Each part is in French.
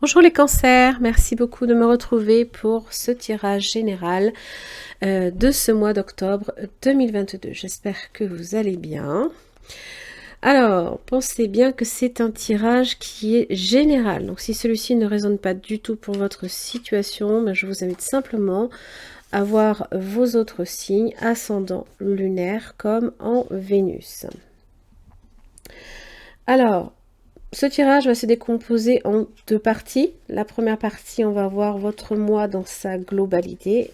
Bonjour les cancers, merci beaucoup de me retrouver pour ce tirage général de ce mois d'octobre 2022. J'espère que vous allez bien. Alors, pensez bien que c'est un tirage qui est général. Donc si celui-ci ne résonne pas du tout pour votre situation, je vous invite simplement à voir vos autres signes, ascendant lunaire comme en Vénus. Alors, ce tirage va se décomposer en deux parties. La première partie, on va voir votre mois dans sa globalité.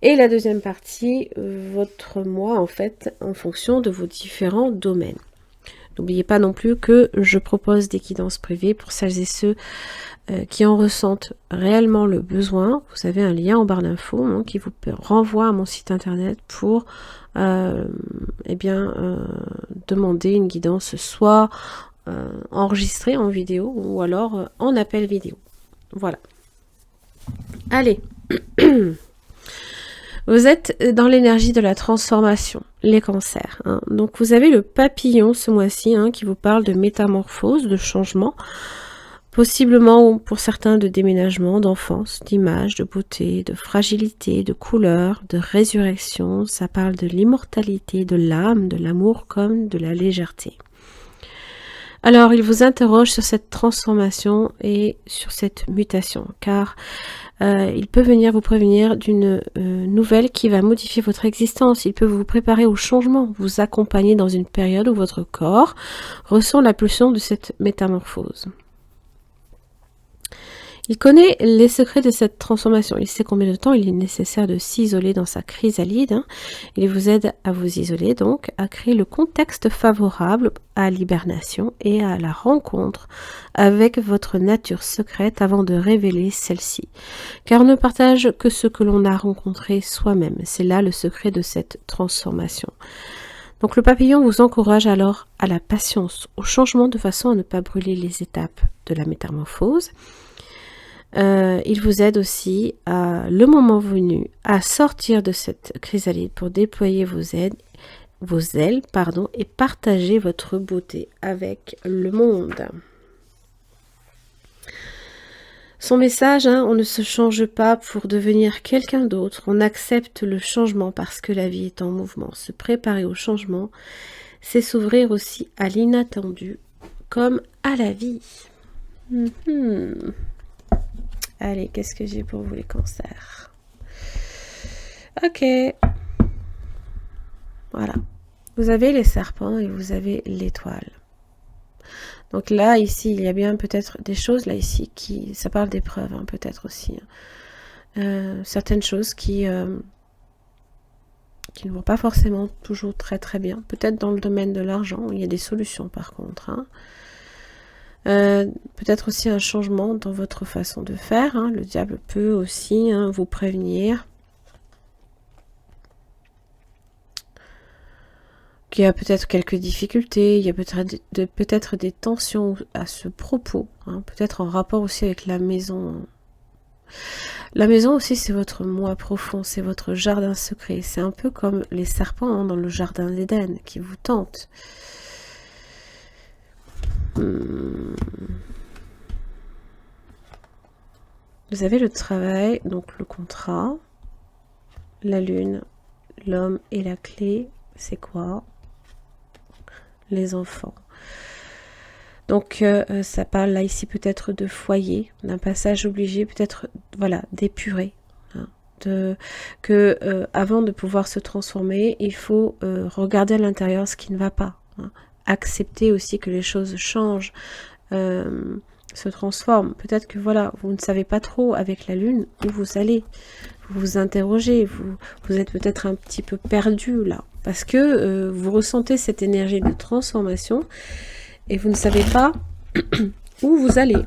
Et la deuxième partie, votre mois en fait, en fonction de vos différents domaines. N'oubliez pas non plus que je propose des guidances privées pour celles et ceux qui en ressentent réellement le besoin. Vous avez un lien en barre d'infos qui vous renvoie à mon site internet pour demander une guidance soit enregistrée en vidéo ou alors en appel vidéo. Voilà. Allez. Vous êtes dans l'énergie de la transformation, les cancers. Donc vous avez le papillon ce mois-ci qui vous parle de métamorphose, de changement, possiblement pour certains de déménagement, d'enfance, d'image, de beauté, de fragilité, de couleur, de résurrection. Ça parle de l'immortalité, de l'âme, de l'amour comme de la légèreté. Alors il vous interroge sur cette transformation et sur cette mutation, car il peut venir vous prévenir d'une nouvelle qui va modifier votre existence. Il peut vous préparer au changement, vous accompagner dans une période où votre corps ressent la pulsion de cette métamorphose. Il connaît les secrets de cette transformation. Il sait combien de temps il est nécessaire de s'isoler dans sa chrysalide. Il vous aide à vous isoler, donc à créer le contexte favorable à l'hibernation et à la rencontre avec votre nature secrète avant de révéler celle-ci. Car on ne partage que ce que l'on a rencontré soi-même. C'est là le secret de cette transformation. Donc le papillon vous encourage alors à la patience, au changement de façon à ne pas brûler les étapes de la métamorphose. Il vous aide aussi, le moment venu, à sortir de cette chrysalide pour déployer vos ailes, et partager votre beauté avec le monde. Son message, on ne se change pas pour devenir quelqu'un d'autre, on accepte le changement parce que la vie est en mouvement. Se préparer au changement, c'est s'ouvrir aussi à l'inattendu comme à la vie. Allez, qu'est-ce que j'ai pour vous les cancers? Ok. Voilà. Vous avez les serpents et vous avez l'étoile. Donc là, ici, il y a bien peut-être des choses, là, ici, ça parle d'épreuves, peut-être aussi. Certaines choses qui ne vont pas forcément toujours très très bien. Peut-être dans le domaine de l'argent, il y a des solutions par contre. Peut-être aussi un changement dans votre façon de faire. Le diable peut aussi vous prévenir qu'il y a peut-être quelques difficultés, il y a peut-être des tensions à ce propos, peut-être en rapport aussi avec la maison. La maison aussi, c'est votre moi profond, c'est votre jardin secret. C'est un peu comme les serpents dans le jardin d'Éden qui vous tentent. Vous avez le travail, donc le contrat, la lune, l'homme et la clé, c'est quoi? Les enfants. Donc ça parle là ici peut-être de foyer, d'un passage obligé, peut-être voilà, d'épurer. Avant de pouvoir se transformer, il faut regarder à l'intérieur ce qui ne va pas. Accepter aussi que les choses changent, se transforment. Peut-être que voilà, vous ne savez pas trop avec la lune où vous allez. Vous vous interrogez, vous êtes peut-être un petit peu perdu là. Parce que vous ressentez cette énergie de transformation et vous ne savez pas où vous allez.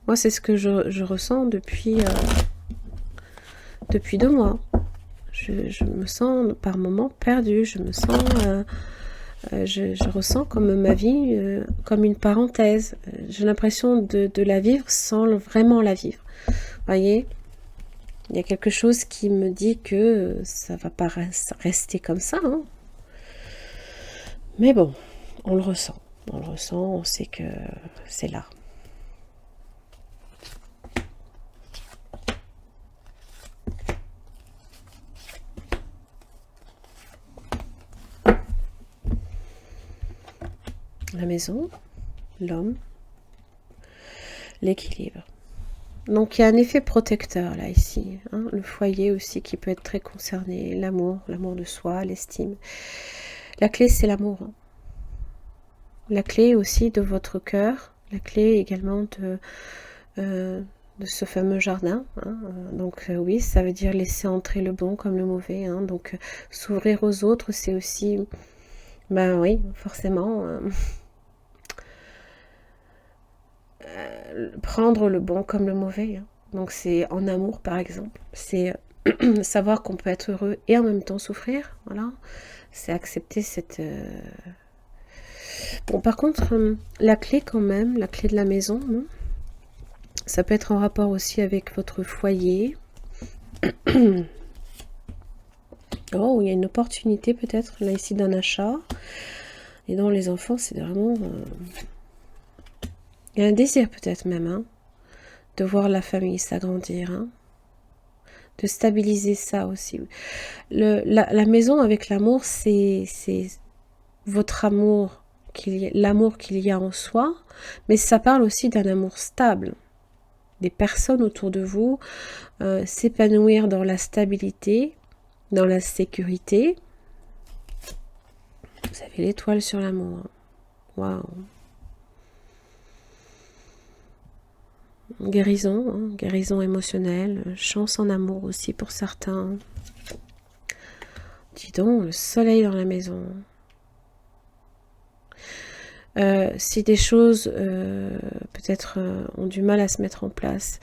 Moi, c'est ce que je ressens depuis 2 mois. Je me sens par moments perdue, je me sens... je ressens comme ma vie comme une parenthèse. J'ai l'impression de la vivre sans vraiment la vivre. Voyez, il y a quelque chose qui me dit que ça va pas rester comme ça. Mais bon, on le ressent. On le ressent, on sait que c'est là. La maison, l'homme, l'équilibre. Donc il y a un effet protecteur là ici, hein, le foyer aussi qui peut être très concerné, l'amour de soi, l'estime. La clé c'est l'amour. Hein. La clé aussi de votre cœur, la clé également de ce fameux jardin. Hein. Donc oui, ça veut dire laisser entrer le bon comme le mauvais. Hein. Donc s'ouvrir aux autres, c'est aussi, ben oui, forcément... prendre le bon comme le mauvais. Hein. Donc c'est en amour par exemple. C'est savoir qu'on peut être heureux et en même temps souffrir. Voilà. C'est accepter cette... Bon par contre, la clé quand même, la clé de la maison, non, ça peut être en rapport aussi avec votre foyer. Oh, il y a une opportunité peut-être là ici d'un achat. Et dans les enfants, c'est vraiment... Il y a un désir peut-être même, hein, de voir la famille s'agrandir, hein, de stabiliser ça aussi. La maison avec l'amour, c'est votre amour, l'amour qu'il y a en soi, mais ça parle aussi d'un amour stable. Des personnes autour de vous, s'épanouir dans la stabilité, dans la sécurité. Vous avez l'étoile sur l'amour. Waouh! Guérison, hein, guérison émotionnelle, chance en amour aussi pour certains. Dis donc, le soleil dans la maison. Si des choses peut-être ont du mal à se mettre en place,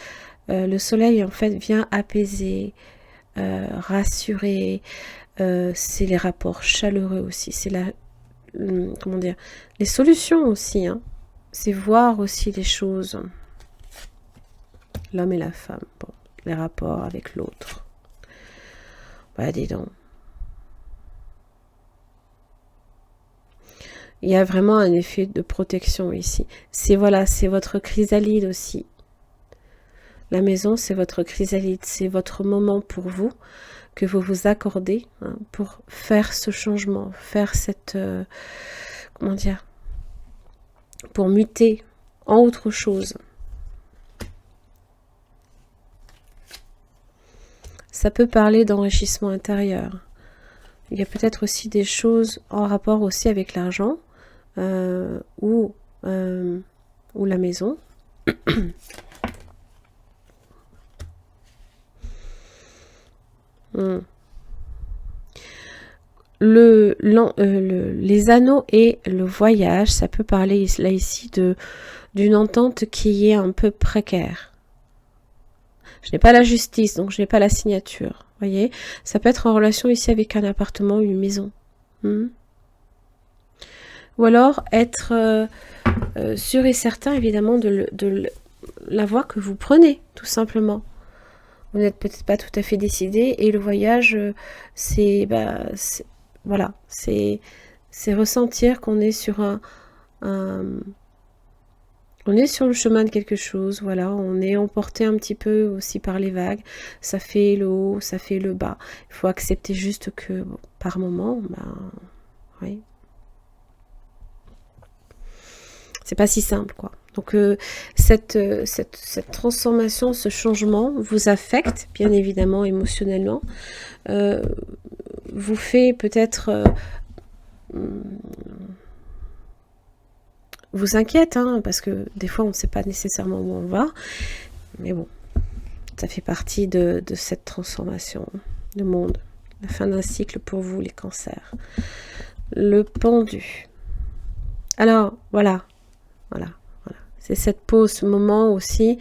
le soleil en fait vient apaiser, rassurer. C'est les rapports chaleureux aussi. C'est la, comment dire, les solutions aussi. Hein. C'est voir aussi les choses. L'homme et la femme, bon, les rapports avec l'autre. Bah, dis donc. Il y a vraiment un effet de protection ici. C'est voilà, c'est votre chrysalide aussi. La maison, c'est votre chrysalide, c'est votre moment pour vous, que vous vous accordez hein, pour faire ce changement, faire cette... comment dire, pour muter en autre chose. Ça peut parler d'enrichissement intérieur. Il y a peut-être aussi des choses en rapport aussi avec l'argent ou la maison. Les anneaux et le voyage, ça peut parler là ici d'une entente qui est un peu précaire. Je n'ai pas la justice, donc je n'ai pas la signature. Voyez, ça peut être en relation ici avec un appartement ou une maison. Ou alors être sûr et certain, évidemment, de la voie que vous prenez, tout simplement. Vous n'êtes peut-être pas tout à fait décidé, et le voyage, c'est voilà, c'est ressentir qu'on est sur on est sur le chemin de quelque chose, voilà, on est emporté un petit peu aussi par les vagues, ça fait le haut, ça fait le bas. Il faut accepter juste que bon, par moment, oui. C'est pas si simple, quoi. Donc cette transformation, ce changement vous affecte, bien évidemment, émotionnellement, vous fait peut-être... vous inquiète, hein, parce que des fois on ne sait pas nécessairement où on va, mais bon, ça fait partie de cette transformation de monde, la fin d'un cycle pour vous les cancers. Le pendu. Alors voilà, c'est cette pause, ce moment aussi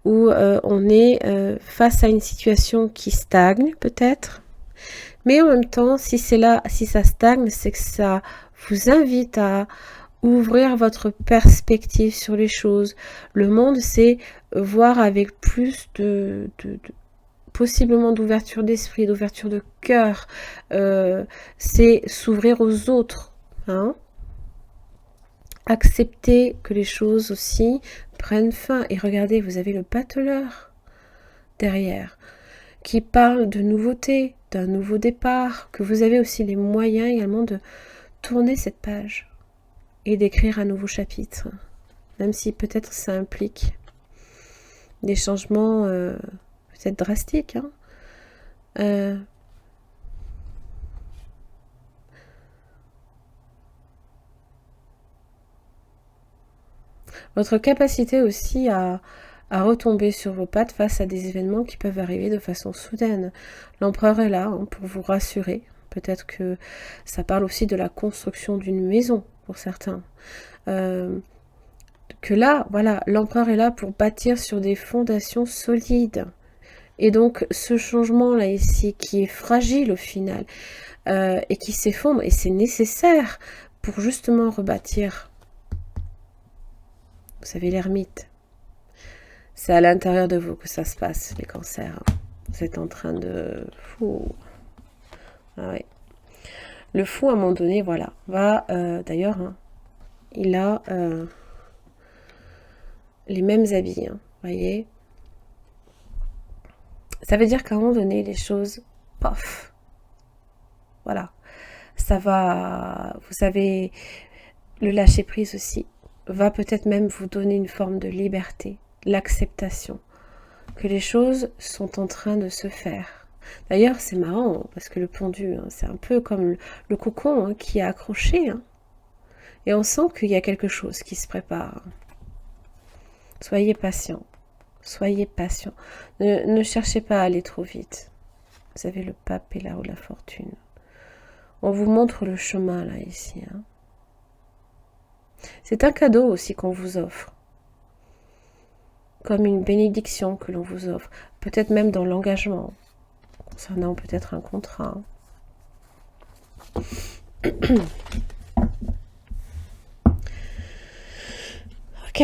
où on est face à une situation qui stagne peut-être, mais en même temps, si c'est là, si ça stagne, c'est que ça vous invite à ouvrir votre perspective sur les choses. Le monde, c'est voir avec plus de possiblement d'ouverture d'esprit, d'ouverture de cœur. C'est s'ouvrir aux autres. Hein. accepter que les choses aussi prennent fin. Et regardez, vous avez le bateleur derrière qui parle de nouveauté, d'un nouveau départ, que vous avez aussi les moyens également de tourner cette page et d'écrire un nouveau chapitre, même si peut-être ça implique des changements peut-être drastiques. Votre capacité aussi à retomber sur vos pattes face à des événements qui peuvent arriver de façon soudaine. L'empereur est là pour vous rassurer. Peut-être que ça parle aussi de la construction d'une maison pour certains. Que là, voilà, l'empereur est là pour bâtir sur des fondations solides. Et donc, ce changement-là ici, qui est fragile au final, et qui s'effondre, et c'est nécessaire pour justement rebâtir. Vous savez, l'ermite. C'est à l'intérieur de vous que ça se passe, les cancers. Vous êtes en train de... Fou. Ah ouais. Le fou, à un moment donné, voilà, va... D'ailleurs, il a les mêmes habits, voyez. Ça veut dire qu'à un moment donné, les choses... Pof. Voilà. Ça va... Vous savez, le lâcher-prise aussi va peut-être même vous donner une forme de liberté, l'acceptation, que les choses sont en train de se faire. D'ailleurs, c'est marrant, parce que le pendu, c'est un peu comme le cocon qui est accroché. Et on sent qu'il y a quelque chose qui se prépare. Soyez patient. Soyez patient. Ne cherchez pas à aller trop vite. Vous avez le pape et là-haut la fortune. On vous montre le chemin, là, ici. C'est un cadeau aussi qu'on vous offre. Comme une bénédiction que l'on vous offre. Peut-être même dans l'engagement. Concernant peut-être un contrat. Ok.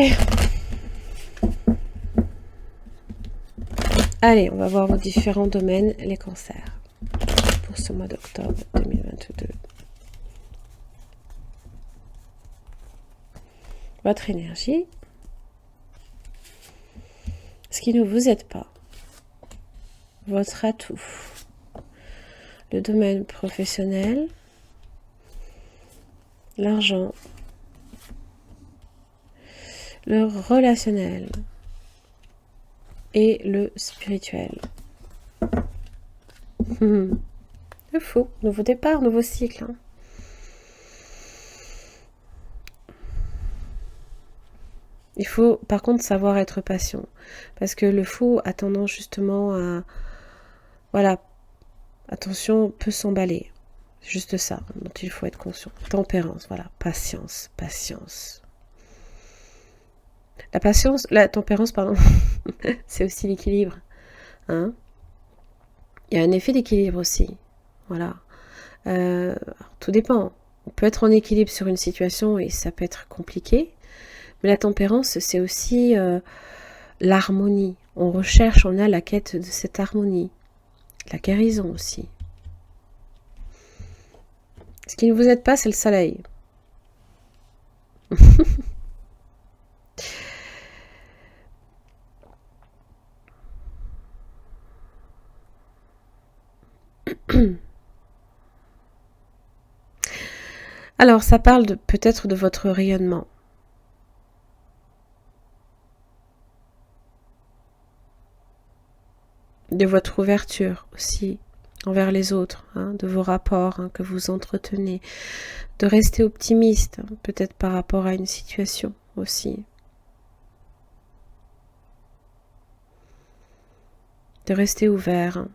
Allez, on va voir vos différents domaines, les cancers, pour ce mois d'octobre 2022. Votre énergie. Ce qui ne vous aide pas. Votre atout. Le domaine professionnel. L'argent. Le relationnel. Et le spirituel. Le fou. Nouveau départ, nouveau cycle. Il faut par contre savoir être patient. Parce que le fou a tendance justement à... Voilà. Attention, peut s'emballer. C'est juste ça dont il faut être conscient. Tempérance, voilà. Patience, patience. La tempérance, pardon, c'est aussi l'équilibre. Il y a un effet d'équilibre aussi. Voilà. Tout dépend. On peut être en équilibre sur une situation et ça peut être compliqué. Mais la tempérance, c'est aussi l'harmonie. On recherche, on a la quête de cette harmonie. La guérison aussi. Ce qui ne vous aide pas, c'est le soleil. Alors, ça parle peut-être de votre rayonnement. De votre ouverture aussi envers les autres, de vos rapports que vous entretenez, de rester optimiste, peut-être par rapport à une situation aussi. De rester ouvert.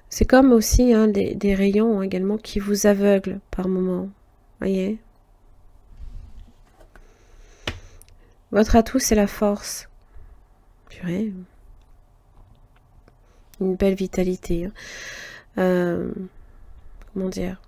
C'est comme aussi des rayons également qui vous aveuglent par moments. Voyez ? Votre atout, c'est la force. Purée. Une belle vitalité. Comment dire ?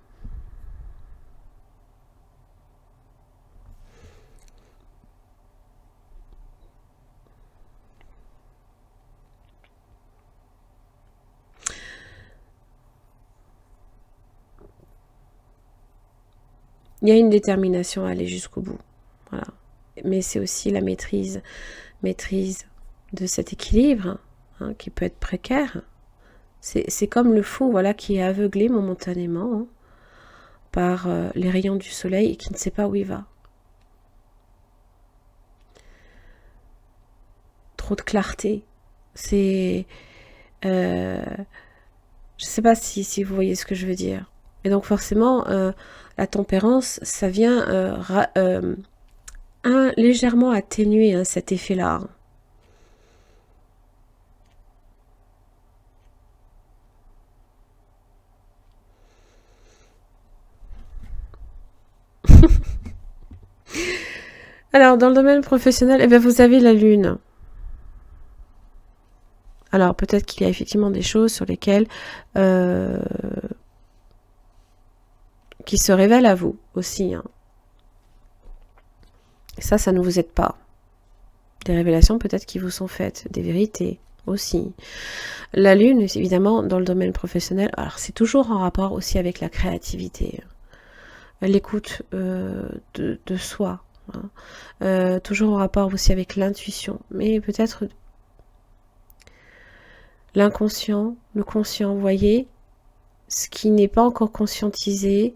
Il y a une détermination à aller jusqu'au bout. Voilà. Mais c'est aussi la maîtrise de cet équilibre, hein, qui peut être précaire. C'est comme le fou, voilà, qui est aveuglé momentanément, hein, par les rayons du soleil et qui ne sait pas où il va. Trop de clarté. C'est... je sais pas si vous voyez ce que je veux dire. Et donc forcément, la tempérance, ça vient légèrement atténuer, hein, cet effet-là. Alors, dans le domaine professionnel, eh bien, vous avez la lune. Alors, peut-être qu'il y a effectivement des choses sur lesquelles qui se révèlent à vous aussi, hein. Et ça ne vous aide pas. Des révélations peut-être qui vous sont faites, des vérités aussi. La lune, évidemment, dans le domaine professionnel, alors c'est toujours en rapport aussi avec la créativité, l'écoute de soi, hein. Toujours en rapport aussi avec l'intuition, mais peut-être l'inconscient, le conscient, vous voyez, ce qui n'est pas encore conscientisé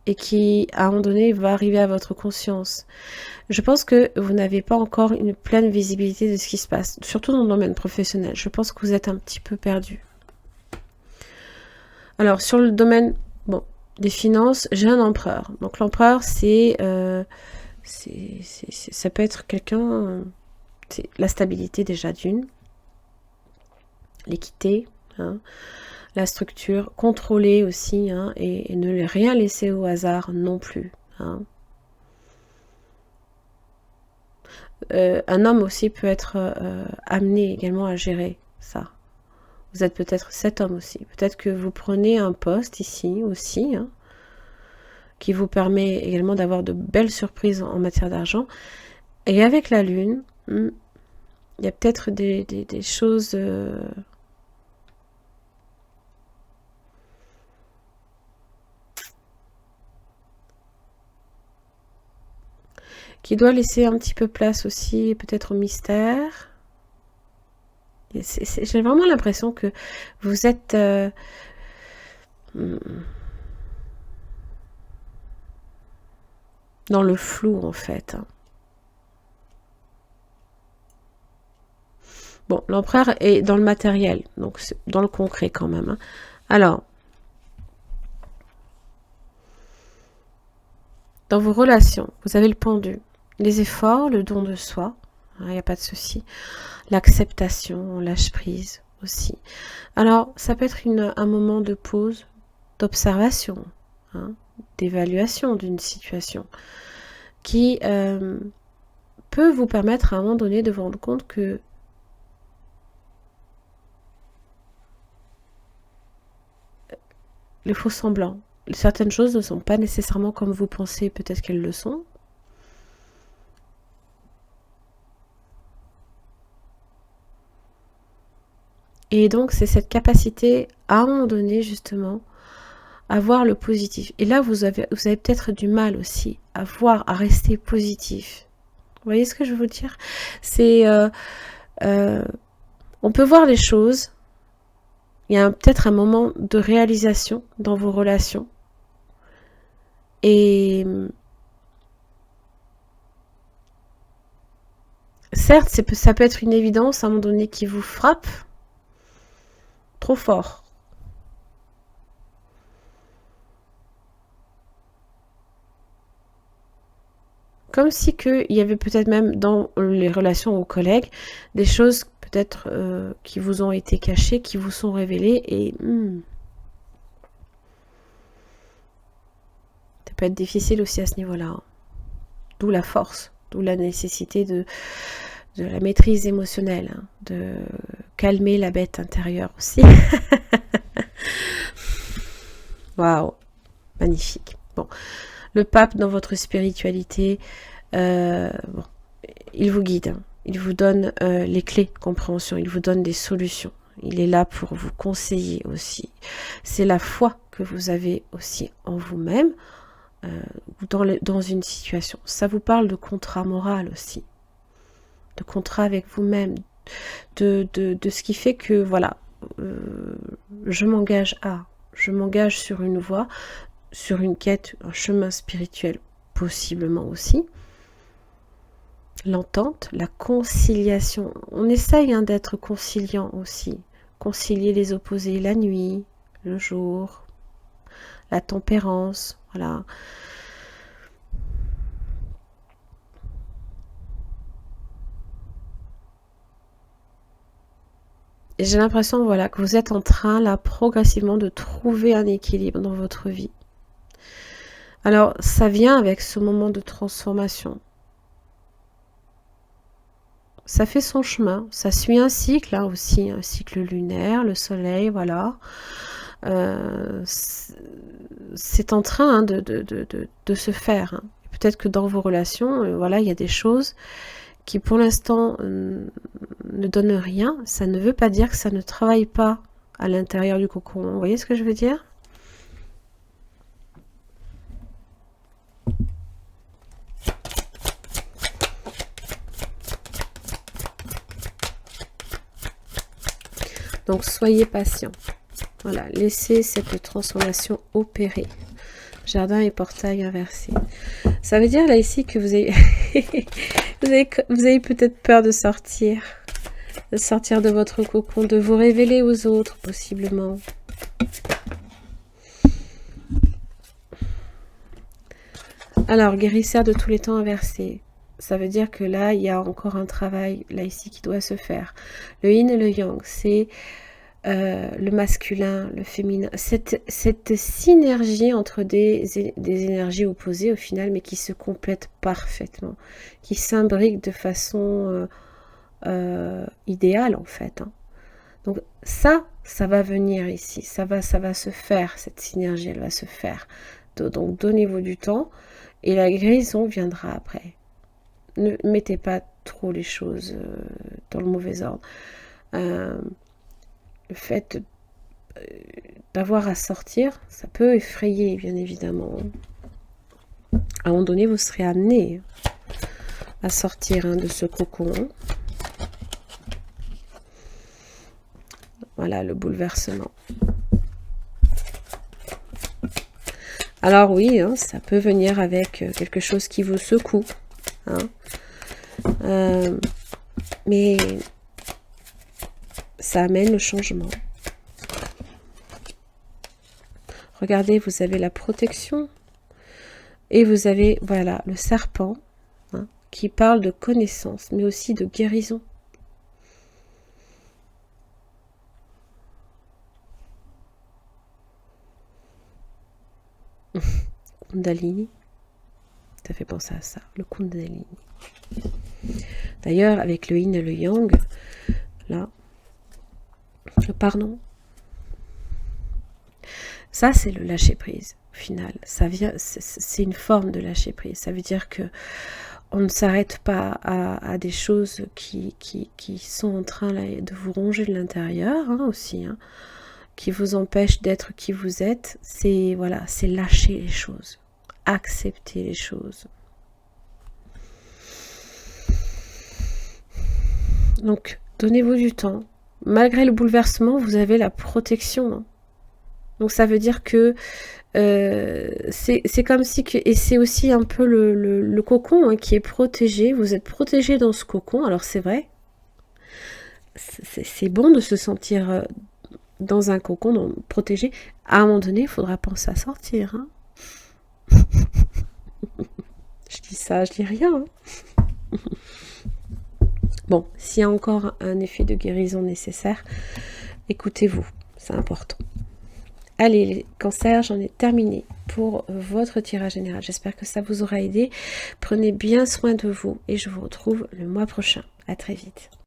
et qui, à un moment donné, va arriver à votre conscience. Je pense que vous n'avez pas encore une pleine visibilité de ce qui se passe, surtout dans le domaine professionnel. Je pense que vous êtes un petit peu perdu. Alors, sur le domaine des finances, j'ai un empereur. Donc, l'empereur, ça peut être quelqu'un... c'est la stabilité déjà d'une, l'équité, hein, la structure, contrôler aussi, hein, et ne rien laisser au hasard non plus, hein. Un homme aussi peut être amené également à gérer ça. Vous êtes peut-être cet homme aussi. Peut-être que vous prenez un poste ici aussi, hein, qui vous permet également d'avoir de belles surprises en matière d'argent. Et avec la lune, il y a peut-être des choses... qui doit laisser un petit peu place aussi peut-être au mystère. J'ai vraiment l'impression que vous êtes dans le flou en fait, hein. Bon, l'empereur est dans le matériel, donc dans le concret quand même, hein. Alors, dans vos relations, vous avez le pendu. Les efforts, le don de soi, il n'y a pas de souci. L'acceptation, lâche prise aussi. Alors, ça peut être un moment de pause, d'observation, hein, d'évaluation d'une situation qui peut vous permettre à un moment donné de vous rendre compte que les faux semblants, certaines choses ne sont pas nécessairement comme vous pensez, peut-être qu'elles le sont. Et donc, c'est cette capacité, à un moment donné, justement, à voir le positif. Et là, vous avez peut-être du mal aussi à voir, à rester positif. Vous voyez ce que je veux vous dire? C'est... on peut voir les choses. Il y a peut-être un moment de réalisation dans vos relations. Et... certes, ça peut être une évidence à un moment donné qui vous frappe trop fort. Comme si il y avait peut-être même dans les relations aux collègues des choses peut-être qui vous ont été cachées, qui vous sont révélées et ça peut être difficile aussi à ce niveau-là, hein. D'où la force, d'où la nécessité de la maîtrise émotionnelle, hein, de calmer la bête intérieure aussi. Waouh, magnifique. Bon, le pape dans votre spiritualité, bon, il vous guide, hein. Il vous donne les clés de compréhension, il vous donne des solutions. Il est là pour vous conseiller aussi. C'est la foi que vous avez aussi en vous-même ou dans une situation. Ça vous parle de contrat moral aussi, de contrat avec vous-même, de ce qui fait que, voilà, je m'engage sur une voie, sur une quête, un chemin spirituel possiblement aussi. L'entente, la conciliation. On essaye d'être conciliant aussi. Concilier les opposés, la nuit, le jour, la tempérance, voilà. Et j'ai l'impression, voilà, que vous êtes en train, là, progressivement, de trouver un équilibre dans votre vie. Alors, ça vient avec ce moment de transformation. Ça fait son chemin, ça suit un cycle, hein, aussi, un cycle lunaire, le soleil, voilà. C'est en train de se faire. Hein. Peut-être que dans vos relations, voilà, il y a des choses qui pour l'instant ne donnent rien. Ça ne veut pas dire que ça ne travaille pas à l'intérieur du cocon. Vous voyez ce que je veux dire ? Donc soyez patient. Voilà, laissez cette transformation opérer. Jardin et portail inversé. Ça veut dire là ici que vous avez, vous avez peut-être peur de sortir de votre cocon, de vous révéler aux autres possiblement. Alors, guérisseur de tous les temps inversé. Ça veut dire que là, il y a encore un travail là ici qui doit se faire. Le yin et le yang, c'est le masculin, le féminin, cette synergie entre des énergies opposées au final, mais qui se complètent parfaitement, qui s'imbriquent de façon idéale en fait. Hein. Donc ça va venir ici, ça va se faire, cette synergie, elle va se faire. Donc donnez-vous du temps et la guérison viendra après. Ne mettez pas trop les choses dans le mauvais ordre. Le fait d'avoir à sortir, ça peut effrayer, bien évidemment. À un moment donné, vous serez amené à sortir de ce cocon. Voilà, le bouleversement. Alors oui, hein, ça peut venir avec quelque chose qui vous secoue. Hein. Mais ça amène le changement. Regardez, vous avez la protection et vous avez, voilà, le serpent hein, qui parle de connaissance, mais aussi de guérison. Kundalini, ça fait penser à ça, le Kundalini. D'ailleurs, avec le yin et le yang, là, pardon, ça c'est le lâcher prise. Au final, ça vient, c'est une forme de lâcher prise. Ça veut dire que on ne s'arrête pas à des choses qui sont en train là, de vous ronger de l'intérieur hein, aussi, hein, qui vous empêchent d'être qui vous êtes. C'est voilà, c'est lâcher les choses, accepter les choses. Donc, donnez-vous du temps. Malgré le bouleversement, vous avez la protection. Hein. Donc, ça veut dire que c'est comme si... Et c'est aussi un peu le cocon hein, qui est protégé. Vous êtes protégé dans ce cocon. Alors, c'est vrai. C'est bon de se sentir dans un cocon protégé. À un moment donné, il faudra penser à sortir. Hein. Je dis ça, je dis rien. Hein. Bon, s'il y a encore un effet de guérison nécessaire, écoutez-vous, c'est important. Allez, les cancers, j'en ai terminé pour votre tirage général. J'espère que ça vous aura aidé. Prenez bien soin de vous et je vous retrouve le mois prochain. À très vite.